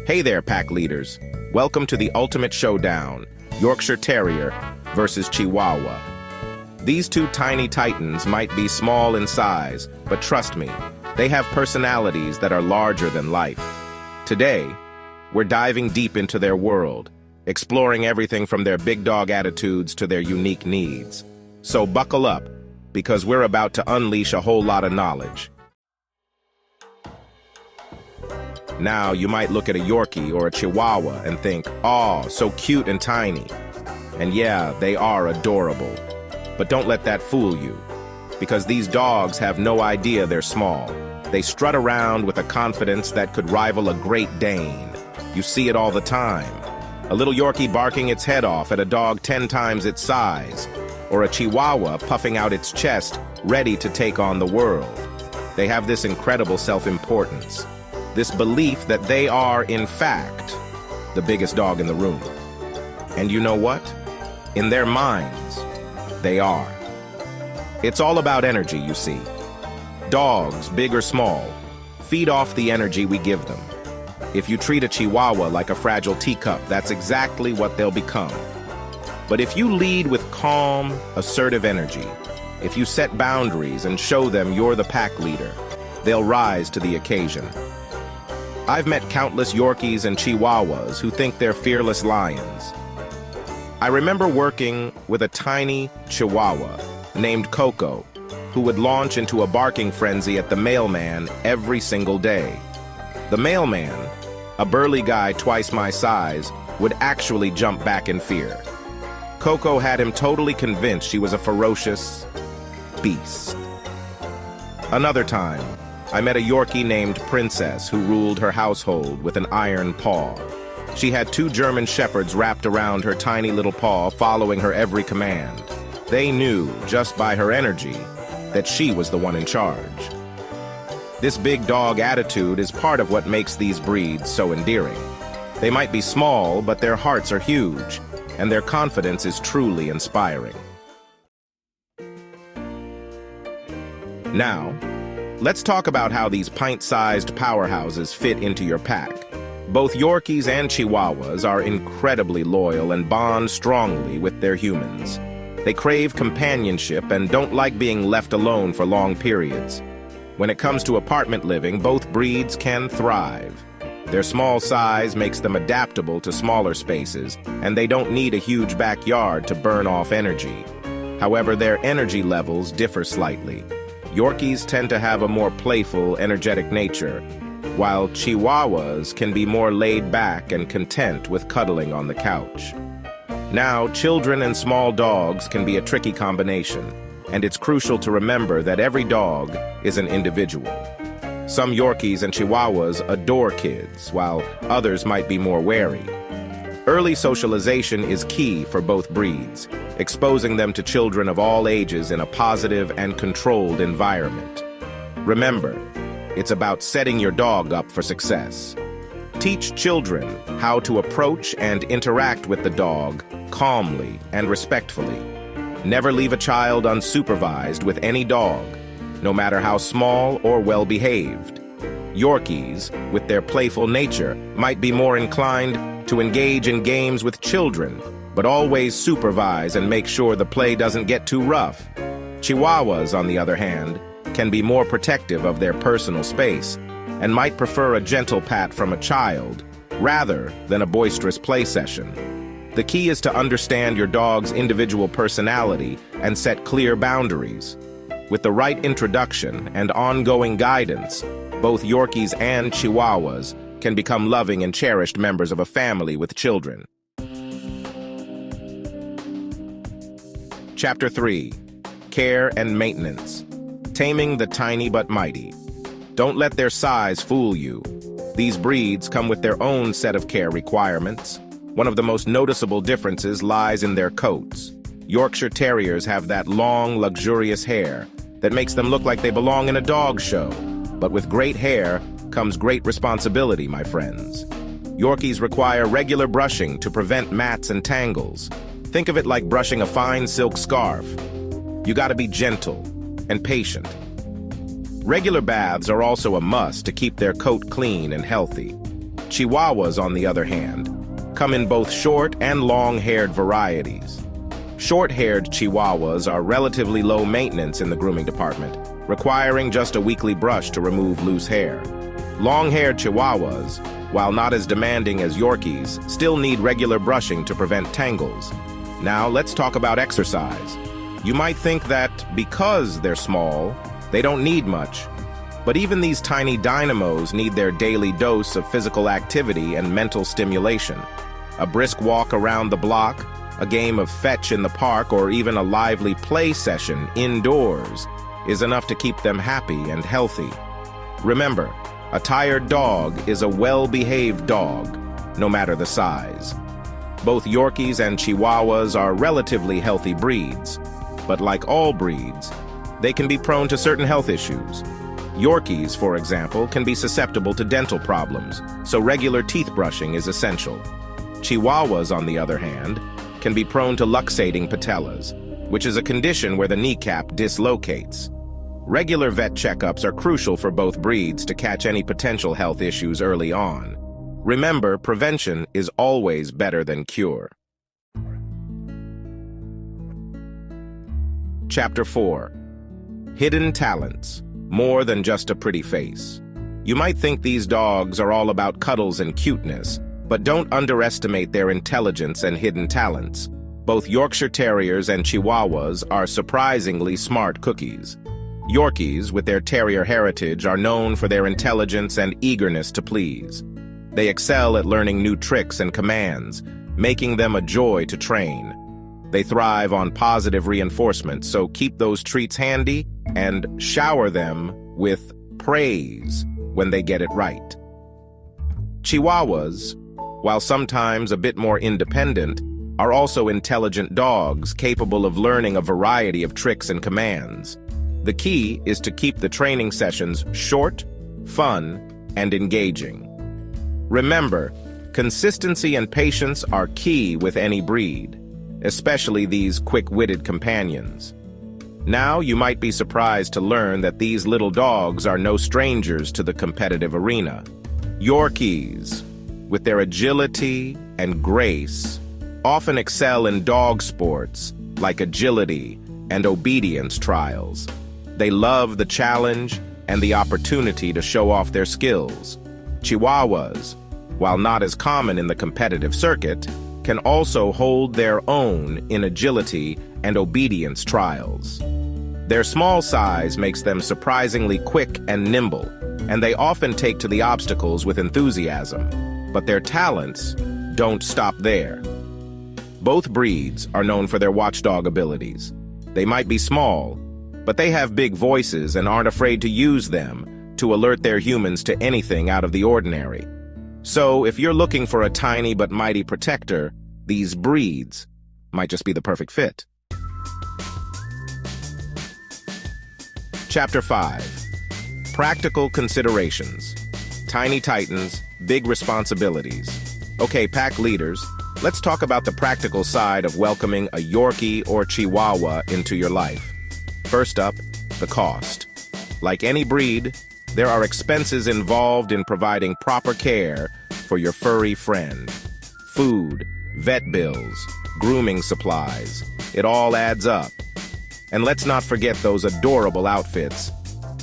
Hey there, pack leaders. Welcome to the ultimate showdown, Yorkshire Terrier versus Chihuahua. These two tiny titans might be small in size, but trust me, they have personalities that are larger than life. Today, we're diving deep into their world, exploring everything from their big dog attitudes to their unique needs. So buckle up, because we're about to unleash a whole lot of knowledge. Now, you might look at a Yorkie or a Chihuahua and think, "Aw, so cute and tiny." And yeah, they are adorable. But don't let that fool you, because these dogs have no idea they're small. They strut around with a confidence that could rival a Great Dane. You see it all the time. A little Yorkie barking its head off at a dog 10 times its size, or a Chihuahua puffing out its chest, ready to take on the world. They have this incredible self-importance. This belief that they are, in fact, the biggest dog in the room. And you know what? In their minds, they are. It's all about energy, you see. Dogs, big or small, feed off the energy we give them. If you treat a Chihuahua like a fragile teacup, that's exactly what they'll become. But if you lead with calm, assertive energy, if you set boundaries and show them you're the pack leader, they'll rise to the occasion. I've met countless Yorkies and Chihuahuas who think they're fearless lions. I remember working with a tiny Chihuahua named Coco, who would launch into a barking frenzy at the mailman every single day. The mailman, a burly guy twice my size, would actually jump back in fear. Coco had him totally convinced she was a ferocious beast. Another time, I met a Yorkie named Princess who ruled her household with an iron paw. She had 2 German shepherds wrapped around her tiny little paw, following her every command. They knew, just by her energy, that she was the one in charge. This big dog attitude is part of what makes these breeds so endearing. They might be small, but their hearts are huge, and their confidence is truly inspiring. Now, let's talk about how these pint-sized powerhouses fit into your pack. Both Yorkies and Chihuahuas are incredibly loyal and bond strongly with their humans. They crave companionship and don't like being left alone for long periods. When it comes to apartment living, both breeds can thrive. Their small size makes them adaptable to smaller spaces, and they don't need a huge backyard to burn off energy. However, their energy levels differ slightly. Yorkies tend to have a more playful, energetic nature, while Chihuahuas can be more laid back and content with cuddling on the couch. Now, children and small dogs can be a tricky combination, and it's crucial to remember that every dog is an individual. Some Yorkies and Chihuahuas adore kids, while others might be more wary. Early socialization is key for both breeds, exposing them to children of all ages in a positive and controlled environment. Remember, it's about setting your dog up for success. Teach children how to approach and interact with the dog calmly and respectfully. Never leave a child unsupervised with any dog, no matter how small or well-behaved. Yorkies, with their playful nature, might be more inclined to engage in games with children, but always supervise and make sure the play doesn't get too rough. Chihuahuas, on the other hand, can be more protective of their personal space and might prefer a gentle pat from a child rather than a boisterous play session. The key is to understand your dog's individual personality and set clear boundaries. With the right introduction and ongoing guidance, both Yorkies and Chihuahuas can become loving and cherished members of a family with children. Chapter 3. Care and Maintenance. Taming the tiny but mighty. Don't let their size fool you. These breeds come with their own set of care requirements. One of the most noticeable differences lies in their coats. Yorkshire Terriers have that long, luxurious hair that makes them look like they belong in a dog show. But with great hair comes great responsibility, my friends. Yorkies require regular brushing to prevent mats and tangles. Think of it like brushing a fine silk scarf. You gotta be gentle and patient. Regular baths are also a must to keep their coat clean and healthy. Chihuahuas, on the other hand, come in both short and long-haired varieties. Short-haired Chihuahuas are relatively low maintenance in the grooming department, requiring just a weekly brush to remove loose hair. Long-haired Chihuahuas, while not as demanding as Yorkies, still need regular brushing to prevent tangles. Now let's talk about exercise. You might think that because they're small, they don't need much. But even these tiny dynamos need their daily dose of physical activity and mental stimulation. A brisk walk around the block, a game of fetch in the park, or even a lively play session indoors is enough to keep them happy and healthy. Remember, a tired dog is a well-behaved dog, no matter the size. Both Yorkies and Chihuahuas are relatively healthy breeds, but like all breeds, they can be prone to certain health issues. Yorkies, for example, can be susceptible to dental problems, so regular teeth brushing is essential. Chihuahuas, on the other hand, can be prone to luxating patellas, which is a condition where the kneecap dislocates. Regular vet checkups are crucial for both breeds to catch any potential health issues early on. Remember, prevention is always better than cure. Chapter 4. Hidden Talents. More than just a pretty face. You might think these dogs are all about cuddles and cuteness, but don't underestimate their intelligence and hidden talents. Both Yorkshire Terriers and Chihuahuas are surprisingly smart cookies. Yorkies, with their terrier heritage, are known for their intelligence and eagerness to please. They excel at learning new tricks and commands, making them a joy to train. They thrive on positive reinforcement, so keep those treats handy and shower them with praise when they get it right. Chihuahuas, while sometimes a bit more independent, are also intelligent dogs capable of learning a variety of tricks and commands. The key is to keep the training sessions short, fun, and engaging. Remember, consistency and patience are key with any breed, especially these quick-witted companions. Now you might be surprised to learn that these little dogs are no strangers to the competitive arena. Yorkies, with their agility and grace, often excel in dog sports like agility and obedience trials. They love the challenge and the opportunity to show off their skills. Chihuahuas, while not as common in the competitive circuit, can also hold their own in agility and obedience trials. Their small size makes them surprisingly quick and nimble, and they often take to the obstacles with enthusiasm. But their talents don't stop there. Both breeds are known for their watchdog abilities. They might be small, but they have big voices and aren't afraid to use them to alert their humans to anything out of the ordinary. So if you're looking for a tiny but mighty protector, these breeds might just be the perfect fit. Chapter 5. Practical Considerations. Tiny titans, big responsibilities. Okay, pack leaders, let's talk about the practical side of welcoming a Yorkie or Chihuahua into your life. First up, the cost. Like any breed, there are expenses involved in providing proper care for your furry friend. Food, vet bills, grooming supplies, it all adds up. And let's not forget those adorable outfits.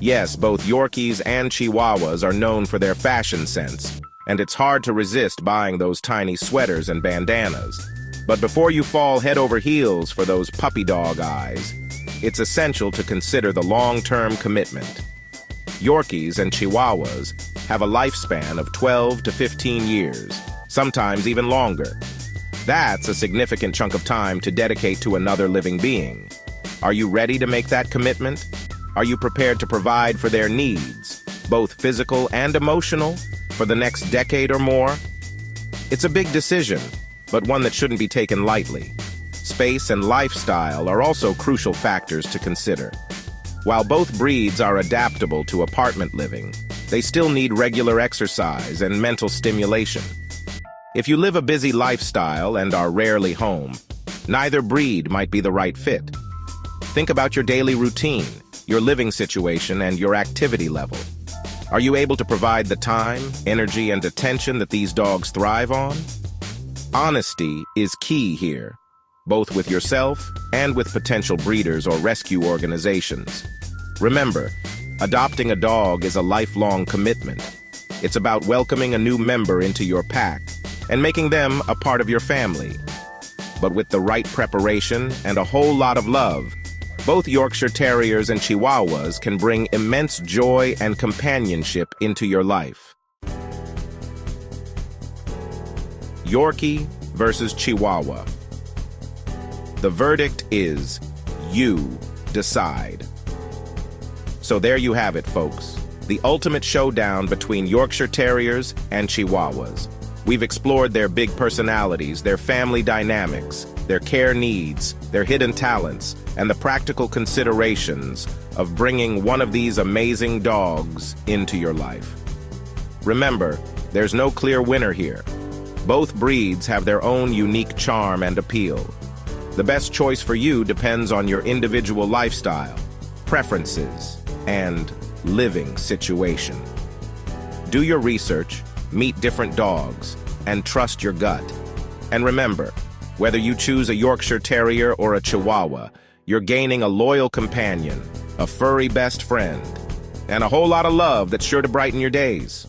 Yes, both Yorkies and Chihuahuas are known for their fashion sense, and it's hard to resist buying those tiny sweaters and bandanas. But before you fall head over heels for those puppy dog eyes, it's essential to consider the long-term commitment. Yorkies and Chihuahuas have a lifespan of 12 to 15 years, sometimes even longer. That's a significant chunk of time to dedicate to another living being. Are you ready to make that commitment? Are you prepared to provide for their needs, both physical and emotional, for the next decade or more? It's a big decision, but one that shouldn't be taken lightly. Space and lifestyle are also crucial factors to consider. While both breeds are adaptable to apartment living, they still need regular exercise and mental stimulation. If you live a busy lifestyle and are rarely home, neither breed might be the right fit. Think about your daily routine, your living situation, and your activity level. Are you able to provide the time, energy, and attention that these dogs thrive on? Honesty is key here, both with yourself and with potential breeders or rescue organizations. Remember, adopting a dog is a lifelong commitment. It's about welcoming a new member into your pack and making them a part of your family. But with the right preparation and a whole lot of love, both Yorkshire Terriers and Chihuahuas can bring immense joy and companionship into your life. Yorkie versus Chihuahua. The verdict is, you decide. So there you have it, folks. The ultimate showdown between Yorkshire Terriers and Chihuahuas. We've explored their big personalities, their family dynamics, their care needs, their hidden talents, and the practical considerations of bringing one of these amazing dogs into your life. Remember, there's no clear winner here. Both breeds have their own unique charm and appeal. The best choice for you depends on your individual lifestyle, preferences, and living situation. Do your research, meet different dogs, and trust your gut. And remember, whether you choose a Yorkshire Terrier or a Chihuahua, you're gaining a loyal companion, a furry best friend, and a whole lot of love that's sure to brighten your days.